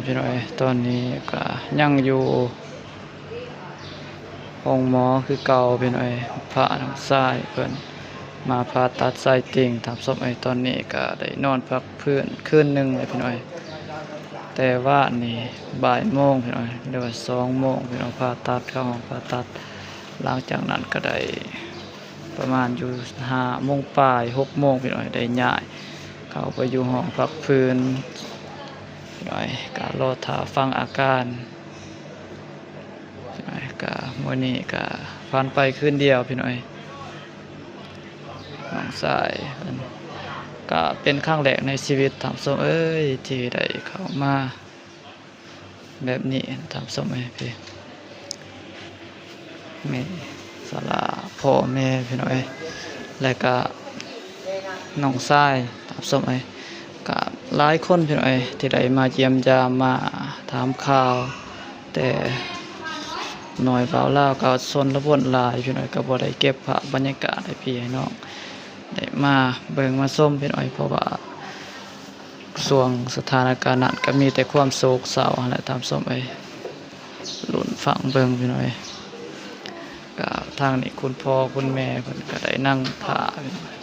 พี่น้อยตอนนี้ก็ยังอยู่ห้องหมอคือเก่าพี่น้อยพระน้ำทรายเพิ่นมาผ่าตัดไส้ติ่งทำศพตอนนี้ก็ได้นอนพักพื้นคืนหนึงเลยพี่น้อยแต่ว่านี่บ่ายโมงพี่น้อยหรือว่า2 โมงพี่น้อยผ่าตัดเข้าห้องผ่าตัดหลังจากนั้นก็ได้ประมาณอยู่5 โมงปลาย6 โมงพี่น้อยได้ย้ายเข้าไปอยู่ห้องพักพื้นพี่น้อยก็รอท่าฟังอาการพี่น้อยก็มื้อนี้ก็ผ่านไปคืนเดียวพี่น้อยน้องชายเพิ่นก็เป็นครั้งแรกในชีวิตทำส้มที่ได้เข้ามาแบบนี้ทำส้มพี่แม่สลาพ่อแม่พี่น้อยแล้วก็น้องชายทำส้มก็หลายคนพี่น้อยที่ได้มาเยี่ยมยามมาถามข่าวแต่หน่อยเบาเล่าวก็สนระวนหลายพี่น้อยก็บ่ได้เก็บภาพบรรยากาศให้พี่ให้น้องได้มาเบิ่งมาส้มพี่น้อยเพราะว่าช่วงสถานการณ์นั้นก็มีแต่ความโศกเศร้าแหละตามส้มลุ้นฟังเบิ่งพี่น้อยก็ทางนี้คุณพ่อคุณแม่เพิ่นก็ได้นั่งท่าพี่น้อย